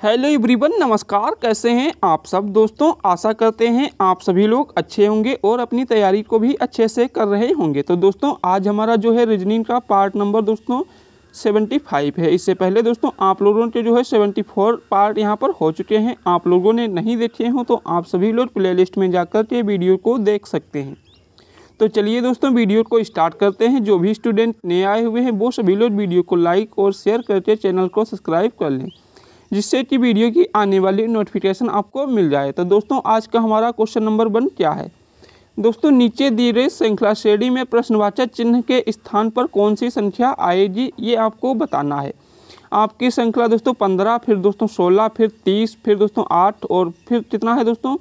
Hello everyone, नमस्कार। कैसे हैं आप सब दोस्तों। आशा करते हैं आप सभी लोग अच्छे होंगे और अपनी तैयारी को भी अच्छे से कर रहे होंगे। तो दोस्तों आज हमारा जो है रीजनिंग का पार्ट नंबर दोस्तों 75 है। इससे पहले दोस्तों आप लोगों के जो है 74 पार्ट यहाँ पर हो चुके हैं। आप लोगों ने नहीं देखे हों तो आप सभी लोग प्लेलिस्ट में जाकर के वीडियो को देख सकते हैं। तो चलिए दोस्तों वीडियो को स्टार्ट करते हैं। जो भी स्टूडेंट नए आए हुए हैं वो सभी लोग वीडियो को लाइक और शेयर करके चैनल को सब्सक्राइब कर लें, जिससे कि वीडियो की आने वाली नोटिफिकेशन आपको मिल जाए। तो दोस्तों आज का हमारा क्वेश्चन नंबर 1 क्या है दोस्तों, नीचे दी गई श्रृंखला श्रेणी में प्रश्नवाचक चिन्ह के स्थान पर कौन सी संख्या आएगी, ये आपको बताना है। आपकी श्रृंखला दोस्तों 15, फिर दोस्तों 16, फिर 30, फिर दोस्तों 8 और फिर कितना है दोस्तों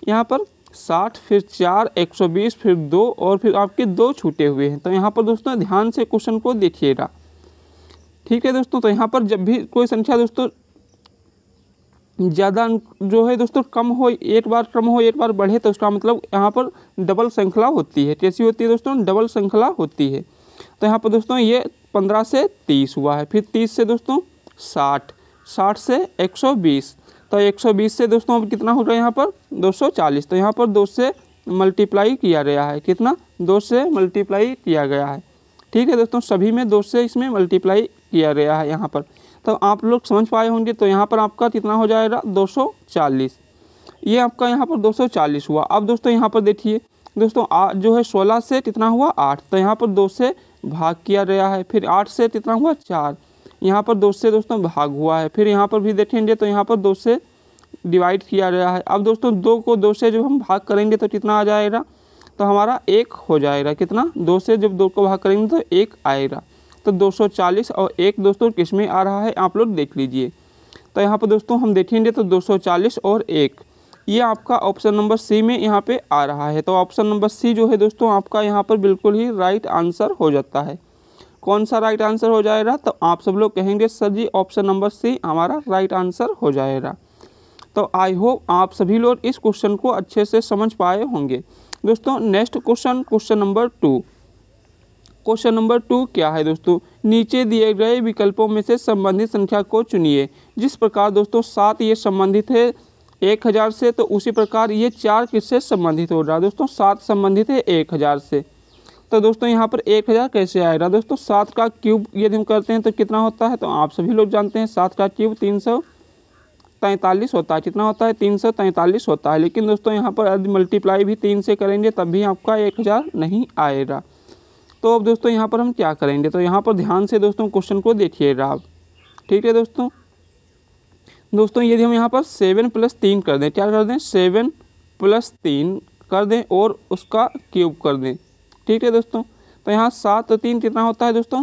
यहाँ पर 60, फिर 4, 120, फिर 2 और फिर आपके 2 छूटे हुए हैं। तो यहाँ पर दोस्तों ध्यान से क्वेश्चन को देखिएगा, ठीक है दोस्तों। तो यहाँ पर जब भी कोई संख्या दोस्तों ज़्यादा जो है दोस्तों कम हो, एक बार कम हो एक बार बढ़े, तो उसका मतलब यहाँ पर डबल श्रृंखला होती है। कैसी होती है दोस्तों? डबल श्रृंखला होती है। तो यहाँ पर दोस्तों ये 15 से 30 हुआ है, फिर 30 से दोस्तों 60, 60 से 120, तो 120 से दोस्तों अब कितना हो रहा है यहाँ पर 240। तो यहाँ पर 2 से मल्टीप्लाई किया गया है, कितना 2 से मल्टीप्लाई किया गया है, ठीक है दोस्तों। सभी में 2 से इसमें मल्टीप्लाई किया गया है यहाँ पर। तो आप लोग समझ पाए होंगे। तो यहाँ पर आपका कितना हो जाएगा 240, ये आपका यहाँ पर 240 हुआ। अब दोस्तों यहाँ पर देखिए दोस्तों जो है 16 से कितना हुआ 8, तो यहाँ पर 2 से भाग किया गया है। फिर 8 से कितना हुआ 4, यहाँ पर 2 से दोस्तों भाग हुआ है। फिर यहाँ पर भी देखेंगे तो यहाँ पर 2 से डिवाइड किया गया है। अब दोस्तों 2 को 2 से जब हम भाग करेंगे तो कितना आ जाएगा, तो हमारा 1 हो जाएगा। कितना 2 से जब 2 को भाग करेंगे तो 1 आएगा। तो 240 और 1 दोस्तों किस में आ रहा है आप लोग देख लीजिए। तो यहाँ पर दोस्तों हम देखेंगे तो 240 और 1 ये आपका ऑप्शन नंबर सी में यहाँ पे आ रहा है। तो ऑप्शन नंबर सी जो है दोस्तों आपका यहाँ पर बिल्कुल ही राइट आंसर हो जाता है। कौन सा राइट आंसर हो जाएगा? तो आप सब लोग कहेंगे सर जी ऑप्शन नंबर सी हमारा राइट आंसर हो जाएगा। तो आई होप आप सभी लोग इस क्वेश्चन को अच्छे से समझ पाए होंगे। दोस्तों next question, question number 2। Question number 2 क्या है दोस्तों, नीचे दिए गए विकल्पों में से संबंधित संख्या को चुनिए। जिस प्रकार दोस्तों 7 ये संबंधित है 1000 से, तो उसी प्रकार ये 4 किससे संबंधित हो रहा है दोस्तों? 7 संबंधित है 1000 से। तो दोस्तों यहाँ पर 1000 कैसे आएगा दोस्तों? 7 का क्यूब यदि हम करते हैं तो कितना होता है? तो आप सभी लोग जानते हैं 7 का क्यूब 343 होता है। कितना होता है? 343 होता है। लेकिन दोस्तों यहाँ पर यदि मल्टीप्लाई भी 3 से करेंगे तब भी आपका 1000 नहीं आएगा। तो अब दोस्तों यहाँ पर हम क्या करेंगे? तो यहाँ पर ध्यान से दोस्तों क्वेश्चन को देखिएगा आप, ठीक है दोस्तों। यदि हम यहाँ पर 7 + 3 कर दें, क्या कर दें 7 + 3 कर दें और उसका क्यूब कर दें, ठीक है दोस्तों। तो यहाँ 7 और 3 कितना होता है दोस्तों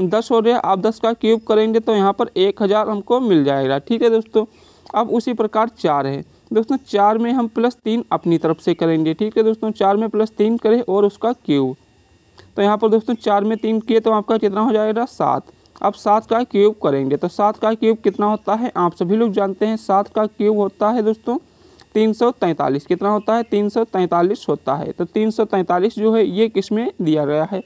10 हो गया। आप 10 का क्यूब करेंगे तो यहाँ पर 1000 हमको मिल जाएगा, ठीक है दोस्तों। अब उसी प्रकार 4 है दोस्तों, 4 में हम +3 अपनी तरफ से करेंगे, ठीक है दोस्तों। 4 में +3 करें और उसका क्यूब, तो यहाँ पर दोस्तों 4 में 3 किए तो आपका कितना हो जाएगा 7। अब 7 का क्यूब करेंगे तो 7 का क्यूब कितना होता है आप सभी लोग जानते हैं। 7 का क्यूब होता है दोस्तों 343। कितना होता है? 343 होता है। तो 343 जो है ये किस में दिया गया है?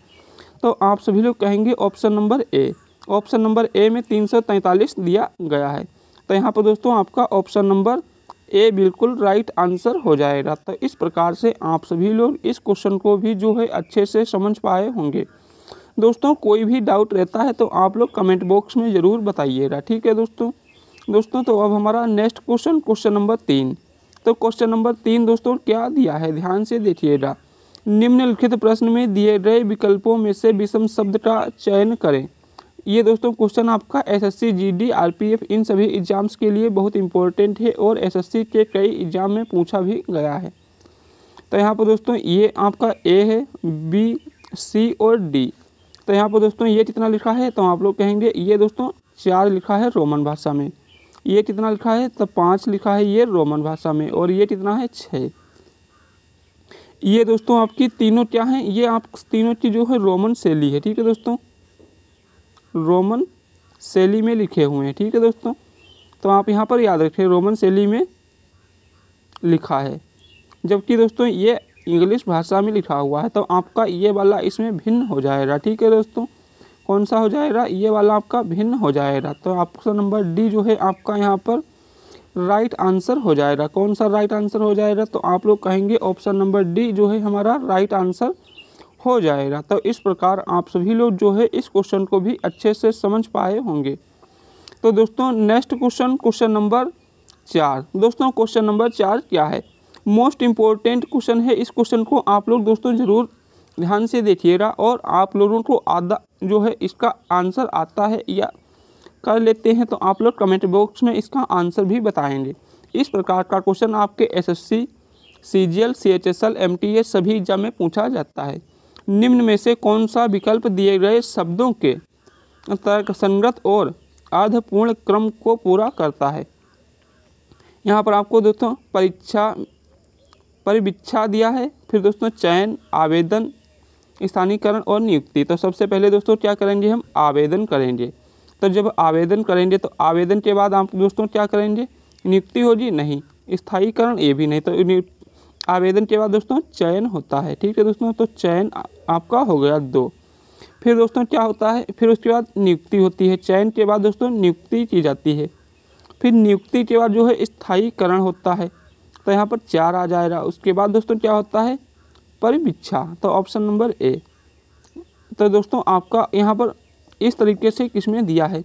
तो आप सभी लोग कहेंगे option number A. Option number A में 343 दिया गया है। तो यहाँ पर दोस्तों आपका ऑप्शन नंबर ए बिल्कुल राइट आंसर हो जाएगा। तो इस प्रकार से आप सभी लोग इस क्वेश्चन को भी जो है अच्छे से समझ पाए होंगे। दोस्तों कोई भी डाउट रहता है तो आप लोग कमेंट बॉक्स में ज़रूर बताइएगा, ठीक है दोस्तों। तो अब हमारा नेक्स्ट क्वेश्चन, क्वेश्चन नंबर 3। तो क्वेश्चन नंबर 3 दोस्तों क्या दिया है, ध्यान से देखिएगा। निम्नलिखित प्रश्न में दिए गए विकल्पों में से विषम शब्द का चयन करें। ये दोस्तों क्वेश्चन आपका एसएससी, जीडी, आरपीएफ इन सभी एग्जाम्स के लिए बहुत इंपॉर्टेंट है और एसएससी के कई एग्जाम में पूछा भी गया है। तो यहाँ पर दोस्तों ये आपका ए है, बी, सी और डी। तो यहाँ पर दोस्तों ये कितना लिखा है? तो आप लोग कहेंगे ये दोस्तों 4 लिखा है रोमन भाषा में। ये कितना लिखा है? तो 5 लिखा है ये रोमन भाषा में। और ये कितना है 6। ये दोस्तों आपकी तीनों क्या हैं? ये आप तीनों की जो है रोमन शैली है, ठीक है दोस्तों। रोमन शैली में लिखे हुए हैं, ठीक है दोस्तों। तो आप यहाँ पर याद रखें रोमन शैली में लिखा है, जबकि दोस्तों ये इंग्लिश भाषा में लिखा हुआ है। तो आपका ये वाला इसमें भिन्न हो जाएगा, ठीक है दोस्तों। कौन सा हो जाएगा, ये वाला आपका भिन्न हो जाएगा। तो ऑप्शन नंबर डी जो है आपका यहाँ पर राइट आंसर हो जाएगा। कौन सा राइट आंसर हो जाएगा, तो आप लोग कहेंगे ऑप्शन नंबर डी जो है हमारा राइट आंसर हो जाएगा। तो इस प्रकार आप सभी लोग जो है इस क्वेश्चन को भी अच्छे से समझ पाए होंगे। तो दोस्तों नेक्स्ट क्वेश्चन, क्वेश्चन नंबर 4। दोस्तों क्वेश्चन नंबर 4 क्या है, मोस्ट इम्पोर्टेंट क्वेश्चन है। इस क्वेश्चन को आप लोग दोस्तों ज़रूर ध्यान से देखिएगा, और आप लोगों को आधा जो है इसका आंसर आता है या कर लेते हैं तो आप लोग कमेंट बॉक्स में इसका आंसर भी बताएंगे। इस प्रकार का क्वेश्चन आपके एसएससी, सीजीएल, सीएचएसएल, एमटीएस सभी एग्जाम में पूछा जाता है। निम्न में से कौन सा विकल्प दिए गए शब्दों के तर्कसंगत और अर्धपूर्ण क्रम को पूरा करता है। यहाँ पर आपको दोस्तों परिवीक्षा दिया है, फिर दोस्तों चयन, आवेदन, स्थानीयकरण और नियुक्ति। तो सबसे पहले दोस्तों क्या करेंगे, हम आवेदन करेंगे। तो जब आवेदन करेंगे तो आवेदन के बाद आप दोस्तों क्या करेंगे, नियुक्ति होगी नहीं, स्थायीकरण ये भी नहीं। तो आवेदन के बाद दोस्तों चयन होता है, ठीक है दोस्तों। तो चयन आपका हो गया 2। फिर दोस्तों क्या होता है, फिर उसके बाद नियुक्ति होती है। चयन के बाद दोस्तों नियुक्ति की जाती है, फिर नियुक्ति के बाद जो है स्थायीकरण होता है। तो यहाँ पर 4 आ जाएगा। उसके बाद दोस्तों क्या होता है, परिवीक्षा। तो ऑप्शन नंबर ए। तो दोस्तों आपका यहाँ पर इस तरीके से किसमें दिया है,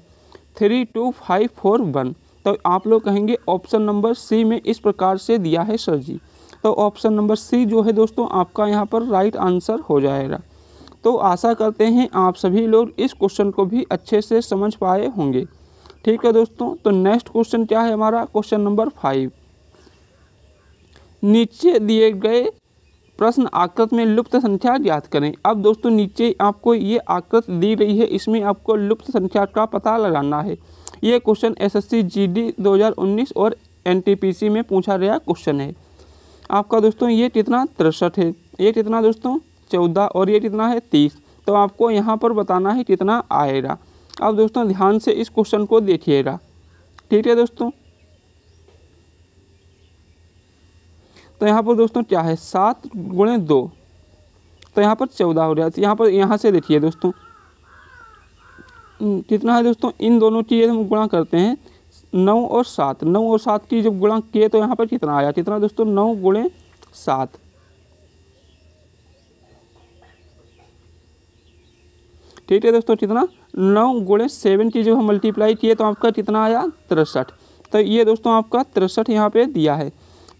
3, 2, 5, 4, 1। तो आप लोग कहेंगे ऑप्शन नंबर सी में इस प्रकार से दिया है सर जी। तो ऑप्शन नंबर सी जो है दोस्तों आपका यहाँ पर राइट आंसर हो जाएगा। तो आशा करते हैं आप सभी लोग इस क्वेश्चन को भी अच्छे से समझ पाए होंगे, ठीक है दोस्तों। तो नेक्स्ट क्वेश्चन क्या है हमारा, क्वेश्चन नंबर 5। नीचे दिए गए प्रश्न आकृति में लुप्त संख्या ज्ञात करें। अब दोस्तों नीचे आपको ये आकृति दी गई है, इसमें आपको लुप्त संख्या का पता लगाना है। ये क्वेश्चन एसएससी जीडी 2019 और एनटीपीसी में पूछा गया क्वेश्चन है। आपका दोस्तों ये कितना 63 है, ये कितना दोस्तों 14 और ये कितना है 30। तो आपको यहाँ पर बताना है कितना आएगा। अब दोस्तों ध्यान से इस क्वेश्चन को देखिएगा, ठीक है दोस्तों। तो यहाँ पर दोस्तों क्या है, 7 × 2, तो यहाँ पर 14 हो गया। तो यहाँ से देखिए दोस्तों कितना है दोस्तों, इन दोनों की हम गुणा करते हैं 9 और 7। 9 और 7 की जब गुणा किए तो यहाँ पर कितना आया, कितना दोस्तों 9 × 7। ठीक है दोस्तों, कितना 9 × 7 की जब हम मल्टीप्लाई किए तो आपका कितना आया 63। तो ये दोस्तों आपका 63 यहाँ पे दिया है।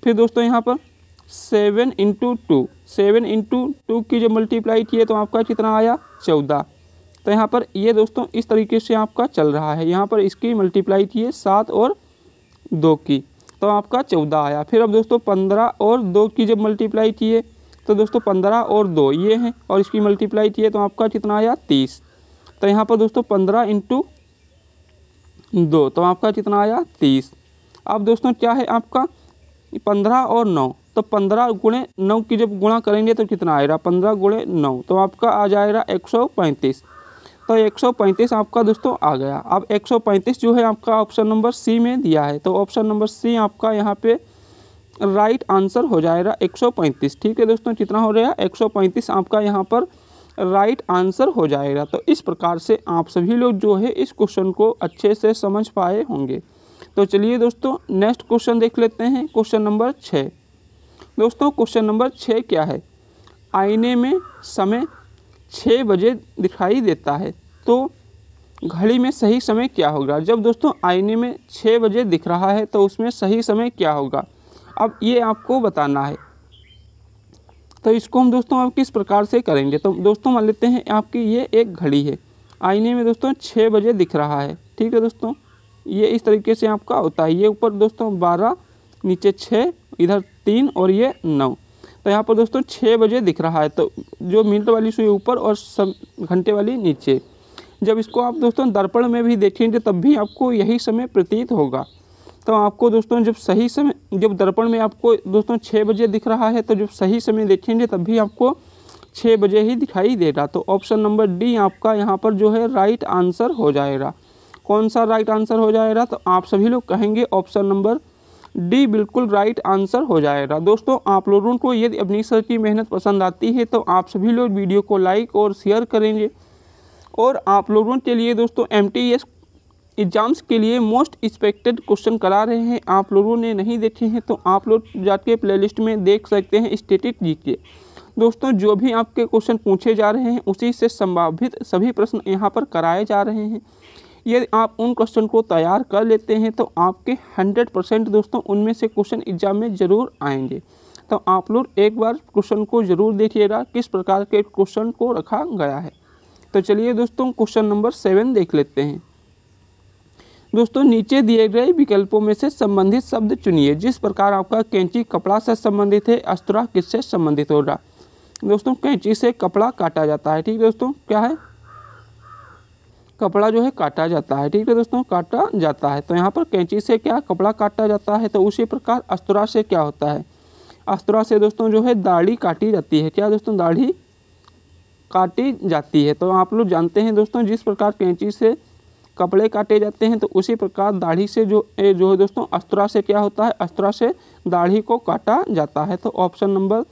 फिर दोस्तों यहाँ पर 7 × 2, 7 × 2 की जब मल्टीप्लाई किए तो आपका कितना आया 14। तो यहाँ पर ये दोस्तों इस तरीके से आपका चल रहा है। यहाँ पर इसकी मल्टीप्लाई किए 7 और 2 की, तो आपका 14 आया। फिर अब दोस्तों 15 और 2 की जब मल्टीप्लाई किए तो दोस्तों 15 और 2 ये हैं, और इसकी मल्टीप्लाई किए तो आपका कितना आया 30। तो यहाँ पर दोस्तों 15 × 2, तो आपका कितना आया 30। अब दोस्तों क्या है आपका 15 और 9, तो 15 × 9 की जब गुणा करेंगे तो कितना आएगा 15 × 9, तो आपका आ जाएगा 135। तो 135 आपका दोस्तों आ गया। अब 135 जो है आपका ऑप्शन नंबर सी में दिया है, तो ऑप्शन नंबर सी आपका यहाँ पे राइट आंसर हो जाएगा 135। ठीक है दोस्तों, कितना हो गया 135 आपका यहाँ पर राइट आंसर हो जाएगा। तो इस प्रकार से आप सभी लोग जो है इस क्वेश्चन को अच्छे से समझ पाए होंगे। तो चलिए दोस्तों नेक्स्ट क्वेश्चन देख लेते हैं, क्वेश्चन नंबर 6। दोस्तों क्वेश्चन नंबर 6 क्या है, आईने में समय 6 बजे दिखाई देता है, तो घड़ी में सही समय क्या होगा। जब दोस्तों आईने में 6 बजे दिख रहा है तो उसमें सही समय क्या होगा, अब ये आपको बताना है। तो इसको हम दोस्तों अब किस प्रकार से करेंगे, तो दोस्तों मान लेते हैं आपकी ये एक घड़ी है, आईने में दोस्तों 6 बजे दिख रहा है। ठीक है दोस्तों, ये इस तरीके से आपका होता है। ये ऊपर दोस्तों 12, नीचे 6, इधर 3 और ये 9। तो यहाँ पर दोस्तों 6 बजे दिख रहा है, तो जो मिनट वाली सुई ऊपर और सब घंटे वाली नीचे। जब इसको आप दोस्तों दर्पण में भी देखेंगे तब भी आपको यही समय प्रतीत होगा। तो आपको दोस्तों जब सही समय, जब दर्पण में आपको दोस्तों 6 बजे दिख रहा है, तो जब सही समय देखेंगे तब भी आपको 6 बजे ही दिखाई देगा। तो ऑप्शन नंबर डी आपका यहाँ पर जो है राइट आंसर हो जाएगा। कौन सा राइट आंसर हो जाएगा, तो आप सभी लोग कहेंगे ऑप्शन नंबर डी बिल्कुल राइट आंसर हो जाएगा। दोस्तों आप लोगों को यदि अपनी सर की मेहनत पसंद आती है तो आप सभी लोग वीडियो को लाइक और शेयर करेंगे और आप लोगों के लिए दोस्तों MTS एग्ज़ाम्स के लिए मोस्ट एक्सपेक्टेड क्वेश्चन करा रहे हैं। आप लोगों ने नहीं देखे हैं तो आप लोग जाके प्लेलिस्ट में देख सकते हैं स्टैटिक जीके। दोस्तों जो भी आपके क्वेश्चन पूछे जा रहे हैं उसी से संभावित सभी प्रश्न यहाँ पर कराए जा रहे हैं। यदि आप उन क्वेश्चन को तैयार कर लेते हैं तो आपके 100% दोस्तों उनमें से क्वेश्चन एग्जाम में ज़रूर आएंगे। तो आप लोग एक बार क्वेश्चन को ज़रूर देखिएगा किस प्रकार के क्वेश्चन को रखा गया है। तो चलिए दोस्तों क्वेश्चन नंबर 7 देख लेते हैं। दोस्तों नीचे दिए गए विकल्पों में से संबंधित शब्द चुनिए। जिस प्रकार आपका कैंची कपड़ा से संबंधित है, अस्तरा किससे संबंधित होगा। दोस्तों कैंची से कपड़ा काटा जाता है, ठीक है दोस्तों, क्या है, कपड़ा जो है काटा जाता है, ठीक है दोस्तों, काटा जाता है। तो यहाँ पर कैंची से क्या कपड़ा काटा जाता है। तो उसी प्रकार अस्तरा से क्या होता है, अस्तरा से दोस्तों जो है दाढ़ी काटी जाती है। क्या दोस्तों, दाढ़ी काटी जाती है। तो आप लोग जानते हैं दोस्तों जिस प्रकार कैंची से कपड़े काटे जाते हैं तो उसी प्रकार दाढ़ी से जो है दोस्तों अस्तरा से क्या होता है, अस्तरा से दाढ़ी को काटा जाता है। तो ऑप्शन नंबर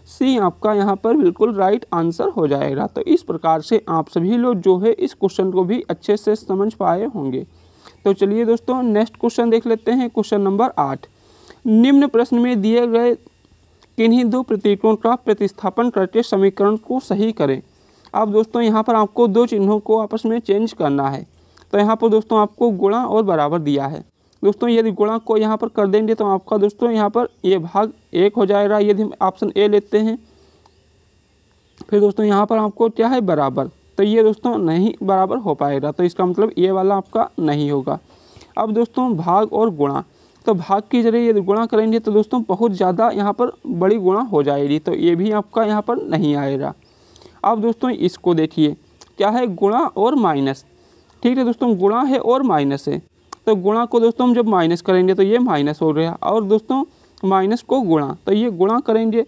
सी आपका यहाँ पर बिल्कुल राइट आंसर हो जाएगा। तो इस प्रकार से आप सभी लोग जो है इस क्वेश्चन को भी अच्छे से समझ पाए होंगे। तो चलिए दोस्तों नेक्स्ट क्वेश्चन देख लेते हैं। क्वेश्चन नंबर 8, निम्न प्रश्न में दिए गए किन्हीं दो प्रतीकों का प्रतिस्थापन करके समीकरण को सही करें। अब दोस्तों यहाँ पर आपको दो चिन्हों को आपस में चेंज करना है। तो यहाँ पर दोस्तों आपको गुणा और बराबर दिया है। दोस्तों यदि गुणा को यहाँ पर कर देंगे तो आपका दोस्तों यहाँ पर ये भाग 1 हो जाएगा। यदि हम ऑप्शन ए लेते हैं, फिर दोस्तों यहाँ पर आपको क्या है बराबर, तो ये दोस्तों नहीं बराबर हो पाएगा। तो इसका मतलब ये वाला आपका नहीं होगा। अब दोस्तों भाग और गुणा, तो भाग के जरिए यदि गुणा करेंगे तो दोस्तों बहुत ज़्यादा यहाँ पर बड़ी गुणा हो जाएगी। तो ये भी आपका यहाँ पर नहीं आएगा। अब दोस्तों इसको देखिए, क्या है, गुणा और माइनस, ठीक है दोस्तों, गुणा है और माइनस है। तो गुणा को दोस्तों हम जब माइनस करेंगे तो ये माइनस हो गया, और दोस्तों माइनस को गुणा, तो ये गुणा करेंगे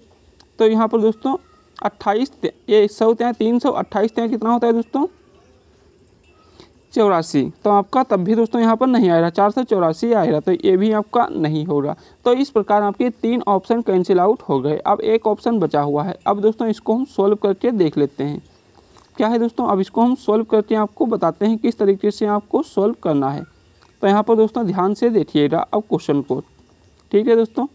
तो यहाँ पर दोस्तों 28, ये 100 ત્યાં 328 ત્યાં कितना होता है दोस्तों 84। तो आपका तब भी दोस्तों यहाँ पर नहीं आएगा, 484 आएगा। तो ये भी आपका नहीं होगा। तो इस प्रकार आपके 3 ऑप्शन कैंसिल आउट हो गए। अब एक ऑप्शन बचा हुआ है। अब दोस्तों इसको हम सोल्व करके देख लेते हैं क्या है दोस्तों। अब इसको हम सोल्व करके आपको बताते हैं किस तरीके से आपको सोल्व करना है। तो यहाँ पर दोस्तों ध्यान से देखिएगा अब क्वेश्चन को, ठीक है दोस्तों।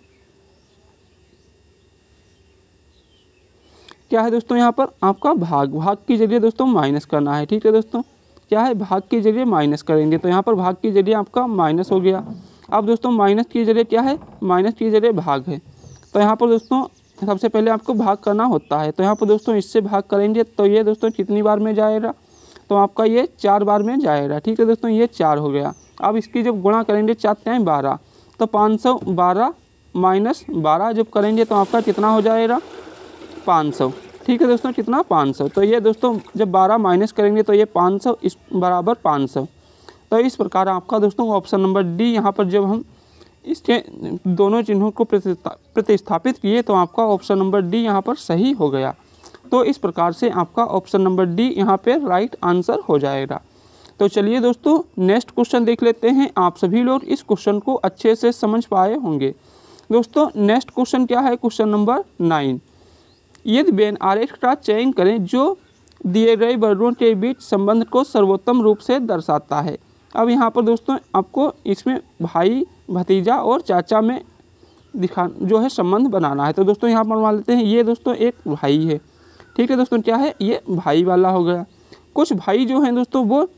क्या है दोस्तों, यहाँ पर आपका भाग की जगह दोस्तों माइनस करना है, ठीक है दोस्तों। क्या है, भाग की जगह माइनस करेंगे तो यहाँ पर भाग की जगह आपका माइनस हो गया। अब दोस्तों माइनस की जगह क्या है, माइनस की जगह भाग है। तो यहाँ पर दोस्तों सबसे पहले आपको भाग करना होता है। तो यहाँ पर दोस्तों इससे भाग करेंगे तो ये दोस्तों कितनी बार में जाएगा, तो आपका ये 4 बार में जाएगा, ठीक है दोस्तों, ये 4 हो गया। अब इसकी जब गुणा करेंगे 4 × 12, तो 512 माइनस 12 जब करेंगे तो आपका कितना हो जाएगा 500, ठीक है दोस्तों, कितना 500। तो ये दोस्तों जब 12 माइनस करेंगे तो ये 500 इस बराबर 500। तो इस प्रकार आपका दोस्तों ऑप्शन नंबर डी, यहाँ पर जब हम इसके दोनों चिन्हों को प्रतिस्थापित किए तो आपका ऑप्शन नंबर डी यहाँ पर सही हो गया। तो इस प्रकार से आपका ऑप्शन नंबर डी यहाँ पे राइट आंसर हो जाएगा। तो चलिए दोस्तों नेक्स्ट क्वेश्चन देख लेते हैं। आप सभी लोग इस क्वेश्चन को अच्छे से समझ पाए होंगे। दोस्तों नेक्स्ट क्वेश्चन क्या है, क्वेश्चन नंबर 9, यदि वेन आरेख का चयन करें जो दिए गए वर्गों के बीच संबंध को सर्वोत्तम रूप से दर्शाता है। अब यहाँ पर दोस्तों आपको इसमें भाई, भतीजा और चाचा में जो है संबंध बनाना है। तो दोस्तों यहाँ पर मान लेते हैं ये दोस्तों एक भाई है, ठीक है दोस्तों, क्या है, ये भाई वाला हो गया। कुछ भाई जो हैं दोस्तों वो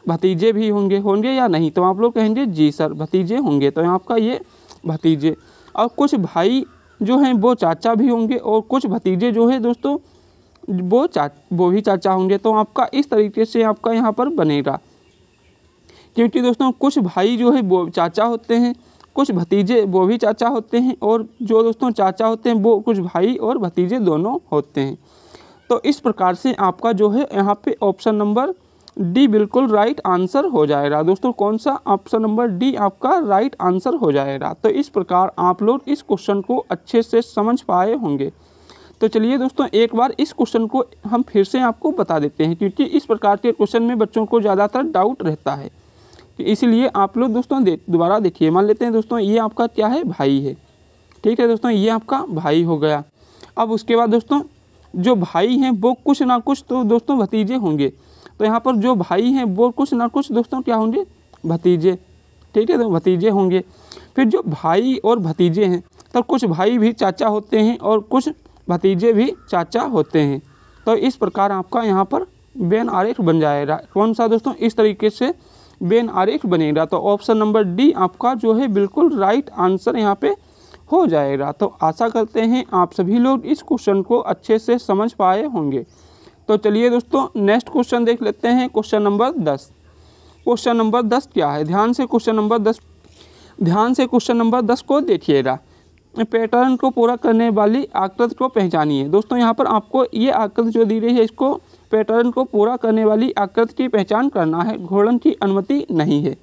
भतीजे भी होंगे या नहीं, तो आप लोग कहेंगे जी सर भतीजे होंगे। तो आपका ये भतीजे, और कुछ भाई जो हैं वो चाचा भी होंगे, और कुछ भतीजे जो है दोस्तों वो भी चाचा होंगे। तो आपका इस तरीके से आपका यहाँ पर बनेगा, क्योंकि दोस्तों कुछ भाई जो है वो चाचा होते हैं, कुछ भतीजे वो भी चाचा होते हैं, और जो दोस्तों चाचा होते हैं वो कुछ भाई और भतीजे दोनों होते हैं। तो इस प्रकार से आपका जो है यहाँ पे ऑप्शन नंबर डी बिल्कुल राइट आंसर हो जाएगा। दोस्तों कौन सा, ऑप्शन नंबर डी आपका राइट आंसर हो जाएगा। तो इस प्रकार आप लोग इस क्वेश्चन को अच्छे से समझ पाए होंगे। तो चलिए दोस्तों एक बार इस क्वेश्चन को हम फिर से आपको बता देते हैं, क्योंकि इस प्रकार के क्वेश्चन में बच्चों को ज़्यादातर डाउट रहता है, इसलिए आप लोग दोस्तों दोबारा देखिए। मान लेते हैं दोस्तों ये आपका क्या है, भाई है, ठीक है दोस्तों, ये आपका भाई हो गया। अब उसके बाद दोस्तों जो भाई हैं वो कुछ ना कुछ तो दोस्तों भतीजे होंगे। तो यहाँ पर जो भाई हैं वो कुछ ना कुछ दोस्तों क्या होंगे, भतीजे, ठीक है, तो भतीजे होंगे। फिर जो भाई और भतीजे हैं तो कुछ भाई भी चाचा होते हैं और कुछ भतीजे भी चाचा होते हैं। तो इस प्रकार आपका यहाँ पर वेन आरेख बन जाएगा। कौन सा दोस्तों, इस तरीके से वेन आरेख बनेगा। तो ऑप्शन नंबर डी आपका जो है बिल्कुल राइट आंसर यहाँ पे हो जाएगा। तो आशा करते हैं आप सभी लोग इस क्वेश्चन को अच्छे से समझ पाए होंगे। तो चलिए दोस्तों नेक्स्ट क्वेश्चन देख लेते हैं, क्वेश्चन नंबर 10। क्वेश्चन नंबर 10 क्या है, ध्यान से क्वेश्चन नंबर 10 को देखिएगा। पैटर्न को पूरा करने वाली आकृति को पहचानिए। दोस्तों यहाँ पर आपको ये आकृति जो दी गई है, इसको पैटर्न को पूरा करने वाली आकृति की पहचान करना है, घोड़न की अनुमति नहीं है।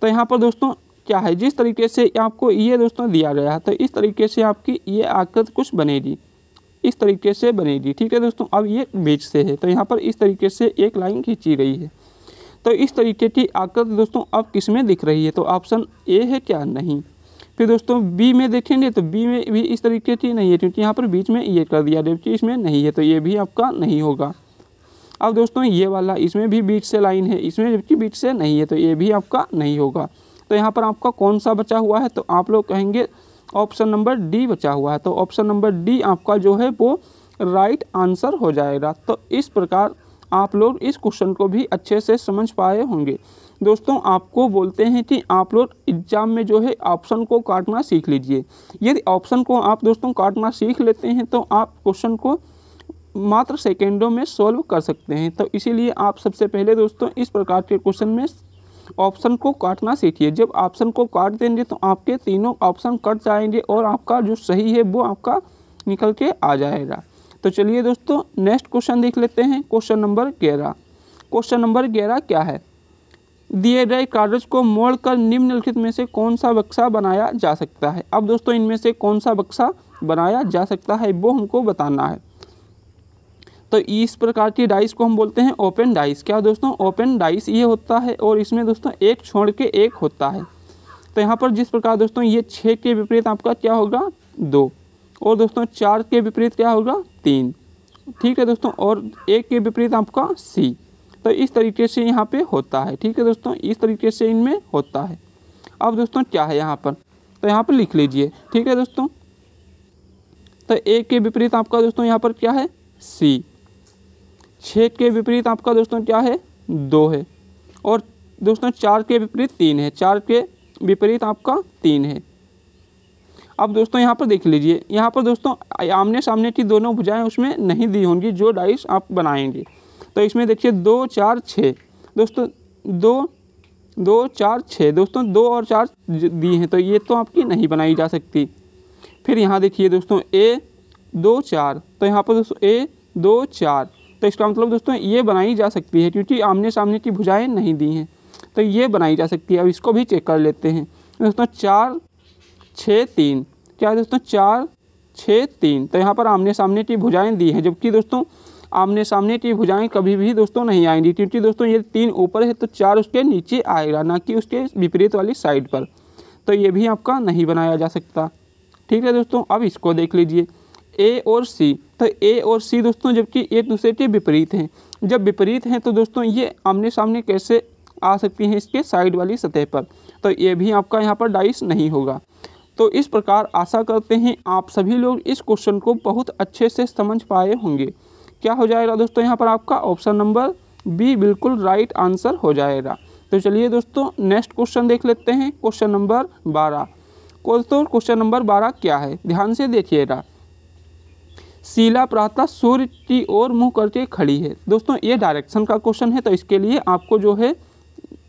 तो यहाँ पर दोस्तों क्या है, जिस तरीके से आपको ये दोस्तों दिया गया है, तो इस तरीके से आपकी ये आकृति कुछ बनेगी, इस तरीके से बनेगी, ठीक है दोस्तों। अब ये बीच से है, तो यहाँ पर इस तरीके से एक लाइन खींची गई है। तो इस तरीके की आकृति दोस्तों अब किस में दिख रही है, तो ऑप्शन ए है क्या, नहीं। फिर दोस्तों बी में देखेंगे तो बी में भी इस तरीके की नहीं है, क्योंकि यहाँ पर बीच में ये कर दिया, जबकि इसमें नहीं है, तो ये भी आपका नहीं होगा। अब दोस्तों ये वाला, इसमें भी बीच से लाइन है, इसमें जबकि बीच से नहीं है, तो ये भी आपका नहीं होगा। तो यहाँ पर आपका कौन सा बचा हुआ है, तो आप लोग कहेंगे ऑप्शन नंबर डी बचा हुआ है। तो ऑप्शन नंबर डी आपका जो है वो राइट आंसर हो जाएगा। तो इस प्रकार आप लोग इस क्वेश्चन को भी अच्छे से समझ पाए होंगे। दोस्तों आपको बोलते हैं कि आप लोग एग्जाम में जो है ऑप्शन को काटना सीख लीजिए। यदि ऑप्शन को आप दोस्तों काटना सीख लेते हैं तो आप क्वेश्चन को मात्र सेकेंडों में सॉल्व कर सकते हैं। तो इसीलिए आप सबसे पहले दोस्तों इस प्रकार के क्वेश्चन में ऑप्शन को काटना सीखिए। जब ऑप्शन को काट देंगे तो आपके तीनों ऑप्शन कट जाएंगे और आपका जो सही है वो आपका निकल के आ जाएगा। तो चलिए दोस्तों नेक्स्ट क्वेश्चन देख लेते हैं, क्वेश्चन नंबर 11। क्वेश्चन नंबर 11 क्या है, दिए गए कागज को मोड़कर निम्नलिखित में से कौन सा बक्सा बनाया जा सकता है। अब दोस्तों इनमें से कौन सा बक्सा बनाया जा सकता है वो हमको बताना है। तो इस प्रकार की डाइस को हम बोलते हैं ओपन डाइस। क्या दोस्तों, ओपन डाइस ये होता है और इसमें दोस्तों एक छोड़ के एक होता है। तो यहाँ पर जिस प्रकार दोस्तों ये 6 के विपरीत आपका क्या होगा, 2, और दोस्तों 4 के विपरीत क्या होगा, 3, ठीक है दोस्तों, और 1 के विपरीत आपका C। तो इस तरीके से यहाँ पे होता है, ठीक है दोस्तों, इस तरीके से इनमें होता है। अब दोस्तों क्या है यहाँ पर, तो यहाँ पर लिख लीजिए, ठीक है दोस्तों। तो 1 के विपरीत आपका दोस्तों यहाँ पर क्या है, C। 6 के विपरीत आपका दोस्तों क्या है, 2 है, और दोस्तों 4 के विपरीत 3 है, 4 के विपरीत आपका 3 है। अब दोस्तों यहाँ पर देख लीजिए, यहाँ पर दोस्तों आमने सामने की दोनों भुजाएं उसमें नहीं दी होंगी जो डाइस आप बनाएंगे। तो इसमें देखिए 2, 4, 6 दोस्तों, 2, 2, 4, 6 दोस्तों 2 और 4 दी हैं, तो ये तो आपकी नहीं बनाई जा सकती। फिर यहाँ देखिए दोस्तों A 2, 4, तो यहाँ पर दोस्तों A 2, 4, तो इसका मतलब दोस्तों ये बनाई जा सकती है, क्योंकि आमने सामने की भुजाएं नहीं दी हैं, तो ये बनाई जा सकती है। अब इसको भी चेक कर लेते हैं दोस्तों, 4, 6, 3, क्या है दोस्तों, 4, 6, 3, तो यहाँ पर आमने सामने की भुजाएं दी हैं, जबकि दोस्तों आमने सामने की भुजाएं कभी भी दोस्तों नहीं आएंगी, क्योंकि दोस्तों ये 3 ऊपर है तो 4 उसके नीचे आएगा, ना कि उसके विपरीत वाली साइड पर। तो ये भी आपका नहीं बनाया जा सकता, ठीक है दोस्तों। अब इसको देख लीजिए A और C, तो A और C दोस्तों जबकि एक दूसरे के विपरीत हैं। जब विपरीत हैं तो दोस्तों ये आमने सामने कैसे आ सकती हैं इसके साइड वाली सतह पर, तो ये भी आपका यहाँ पर डाइस नहीं होगा। तो इस प्रकार आशा करते हैं आप सभी लोग इस क्वेश्चन को बहुत अच्छे से समझ पाए होंगे। क्या हो जाएगा दोस्तों, यहाँ पर आपका ऑप्शन नंबर बी बिल्कुल राइट आंसर हो जाएगा। तो चलिए दोस्तों नेक्स्ट क्वेश्चन देख लेते हैं, क्वेश्चन नंबर 12। दोस्तों क्वेश्चन नंबर 12 क्या है, ध्यान से देखिएगा। शीला प्रातः सूर्य की ओर मुँह करके खड़ी है। दोस्तों ये डायरेक्शन का क्वेश्चन है, तो इसके लिए आपको जो है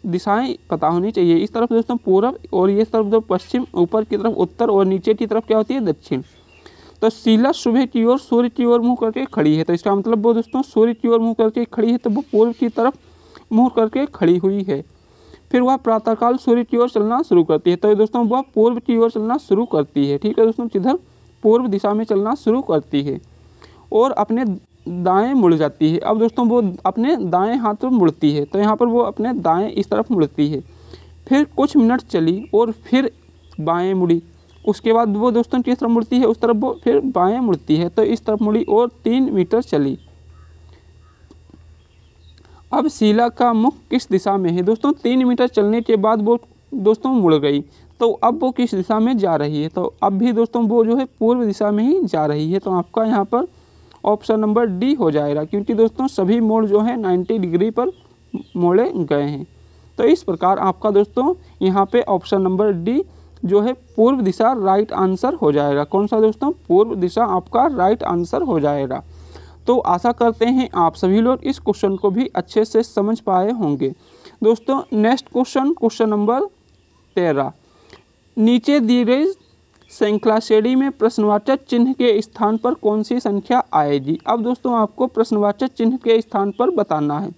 दिशाएं पता होनी चाहिए। इस तरफ दोस्तों पूर्व और ये तरफ जो पश्चिम, ऊपर की तरफ उत्तर और नीचे की तरफ क्या होती है, दक्षिण। तो शीला सुबह की ओर सूर्य की ओर मुँह करके खड़ी है, तो इसका मतलब वो दोस्तों सूर्य की ओर मुँह करके खड़ी है, तो वो पूर्व की तरफ मुँह करके खड़ी हुई है। फिर वह प्रातःकाल सूर्य की ओर चलना शुरू करती है, तो दोस्तों वह पूर्व की ओर चलना शुरू करती है, ठीक है दोस्तों, किधर, पूर्व दिशा में चलना शुरू करती है और अपने दाएं मुड़ जाती है। अब दोस्तों वो अपने दाएं हाथ पर मुड़ती है, तो यहाँ पर वो अपने दाएं इस तरफ मुड़ती है। फिर कुछ मिनट चली और फिर बाएं मुड़ी, उसके बाद वो दोस्तों किस तरफ मुड़ती है, उस तरफ वो फिर बाएं मुड़ती है, तो इस तरफ मुड़ी और 3 मीटर चली। अब शीला का मुख किस दिशा में है? दोस्तों 3 मीटर चलने के बाद वो दोस्तों मुड़ गई, तो अब वो किस दिशा में जा रही है? तो अब भी दोस्तों वो जो है पूर्व दिशा में ही जा रही है। तो आपका यहाँ पर ऑप्शन नंबर डी हो जाएगा, क्योंकि दोस्तों सभी मोड़ जो है 90 डिग्री पर मोड़े गए हैं। तो इस प्रकार आपका दोस्तों यहाँ पे ऑप्शन नंबर डी जो है पूर्व दिशा राइट आंसर हो जाएगा। कौन सा दोस्तों? पूर्व दिशा आपका राइट आंसर हो जाएगा। तो आशा करते हैं आप सभी लोग इस क्वेश्चन को भी अच्छे से समझ पाए होंगे। दोस्तों नेक्स्ट क्वेश्चन, क्वेश्चन नंबर 13, नीचे दी गई श्रृंखला श्रेणी में प्रश्नवाचक चिन्ह के स्थान पर कौन सी संख्या आएगी? अब दोस्तों आपको प्रश्नवाचक चिन्ह के स्थान पर बताना है।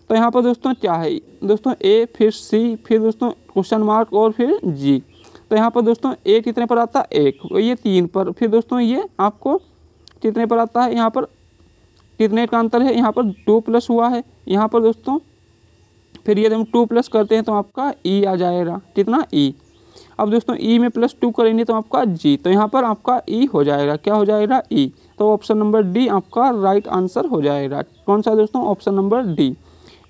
तो यहाँ पर दोस्तों क्या है? दोस्तों ए, फिर सी, फिर दोस्तों क्वेश्चन मार्क और फिर जी। तो यहाँ पर दोस्तों ए कितने पर आता है? 1, ये 3 पर, फिर दोस्तों ये आपको कितने पर आता है? यहाँ पर कितने का अंतर है? यहाँ पर 2 प्लस हुआ है यहाँ पर दोस्तों, फिर यदि हम 2 प्लस करते हैं तो आपका ई आ जाएगा। कितना? ई। अब दोस्तों ई में +2 करेंगे तो आपका जी, तो यहाँ पर आपका ई हो जाएगा। क्या हो जाएगा? ई। तो ऑप्शन नंबर डी आपका राइट आंसर हो जाएगा। कौन सा दोस्तों? Option number D.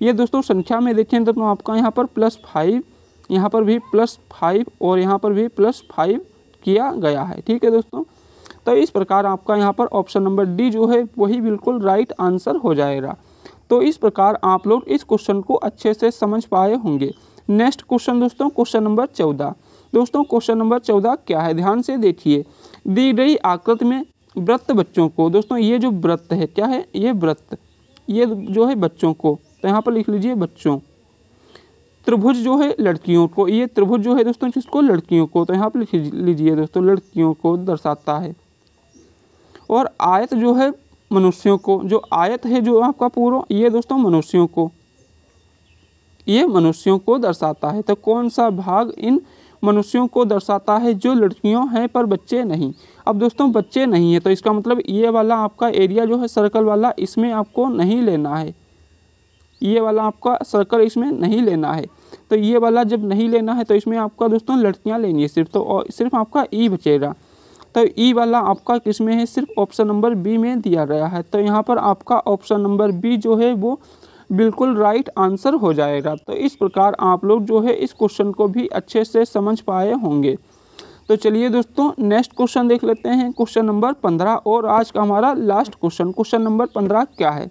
ये दोस्तों संख्या में देखें तो आपका यहाँ पर +5, यहाँ पर भी +5 और यहाँ पर भी +5 किया गया है। ठीक है दोस्तों, तो इस प्रकार आपका यहाँ पर ऑप्शन नंबर डी जो है वही बिल्कुल राइट आंसर हो जाएगा। तो इस प्रकार आप लोग इस क्वेश्चन को अच्छे से समझ पाए होंगे। नेक्स्ट क्वेश्चन दोस्तों, क्वेश्चन नंबर 14। दोस्तों क्वेश्चन नंबर 14 क्या है? ध्यान से देखिए। दी गई आकृति में वृत्त बच्चों को, दोस्तों ये जो वृत्त है क्या है? ये वृत्त, ये जो है बच्चों को, तो यहाँ पर लिख लीजिए बच्चों। त्रिभुज जो है लड़कियों को, ये त्रिभुज जो है दोस्तों किसको? लड़कियों को, तो यहाँ पर लिख लीजिए दोस्तों लड़कियों को दर्शाता है। और आयत जो है मनुष्यों को, जो आयत है जो आपका पूरा, ये दोस्तों मनुष्यों को, ये मनुष्यों को दर्शाता है। तो कौन सा भाग इन मनुष्यों को दर्शाता है जो लड़कियों हैं पर बच्चे नहीं? अब दोस्तों बच्चे नहीं है तो इसका मतलब ये वाला आपका एरिया जो है सर्कल वाला, इसमें आपको नहीं लेना है, ये वाला आपका सर्कल इसमें नहीं लेना है। तो ये वाला जब नहीं लेना है तो इसमें आपका दोस्तों लड़कियां लेनी है सिर्फ, तो सिर्फ आपका ई बचेगा। तो ई वाला आपका किस में है? सिर्फ ऑप्शन नंबर बी में दिया गया है। तो यहाँ पर आपका ऑप्शन नंबर बी जो है वो बिल्कुल राइट आंसर हो जाएगा। तो इस प्रकार आप लोग जो है इस क्वेश्चन को भी अच्छे से समझ पाए होंगे। तो चलिए दोस्तों नेक्स्ट क्वेश्चन देख लेते हैं, क्वेश्चन नंबर 15 और आज का हमारा लास्ट क्वेश्चन। क्वेश्चन नंबर 15 क्या है?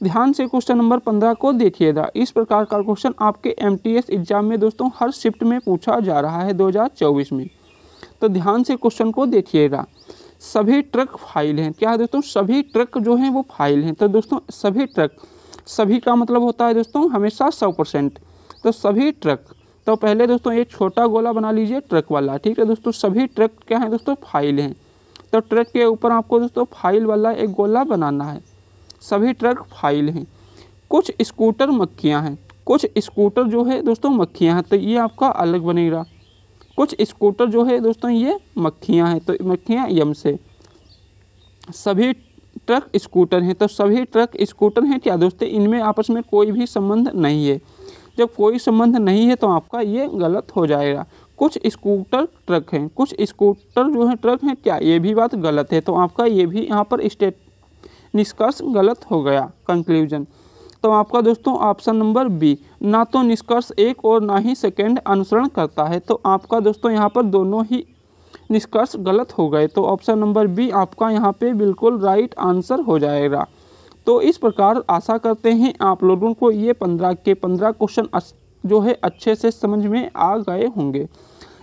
ध्यान से क्वेश्चन नंबर 15 को देखिएगा। इस प्रकार का क्वेश्चन आपके MTS एग्जाम में दोस्तों हर शिफ्ट में पूछा जा रहा है 2024 में। तो ध्यान से क्वेश्चन को देखिएगा। सभी ट्रक फाइल हैं, क्या है दोस्तों? सभी ट्रक जो हैं वो फाइल हैं। तो दोस्तों सभी ट्रक, सभी का मतलब होता है दोस्तों हमेशा 100%। तो सभी ट्रक, तो पहले दोस्तों एक छोटा गोला बना लीजिए ट्रक वाला। ठीक है दोस्तों, सभी ट्रक क्या है दोस्तों? फाइल हैं। तो ट्रक के ऊपर आपको दोस्तों फाइल वाला एक गोला बनाना है। सभी ट्रक फाइल हैं। कुछ स्कूटर मक्खियाँ हैं, कुछ स्कूटर जो है दोस्तों मक्खियाँ हैं, तो ये आपका अलग बनेगा। कुछ स्कूटर जो है दोस्तों ये मक्खियाँ हैं, तो मक्खियाँ यम से। सभी ट्रक स्कूटर हैं, तो सभी ट्रक स्कूटर हैं क्या दोस्तों? इनमें आपस में कोई भी संबंध नहीं है। जब कोई संबंध नहीं है तो आपका ये गलत हो जाएगा। कुछ स्कूटर ट्रक हैं, कुछ स्कूटर जो है ट्रक हैं क्या? ये भी बात गलत है। तो आपका ये भी यहाँ पर निष्कर्ष गलत हो गया, कंक्लूजन। तो आपका दोस्तों ऑप्शन नंबर बी, ना तो निष्कर्ष 1 और ना ही सेकंड अनुसरण करता है। तो आपका दोस्तों यहाँ पर दोनों ही निष्कर्ष गलत हो गए। तो ऑप्शन नंबर बी आपका यहाँ पे बिल्कुल राइट आंसर हो जाएगा। तो इस प्रकार आशा करते हैं आप लोगों को ये 15 के 15 क्वेश्चन जो है अच्छे से समझ में आ गए होंगे।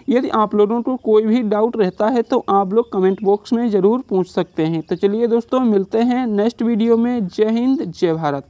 यदि आप लोगों को कोई भी डाउट रहता है तो आप लोग कमेंट बॉक्स में ज़रूर पूछ सकते हैं। तो चलिए दोस्तों मिलते हैं नेक्स्ट वीडियो में। जय हिंद, जय भारत।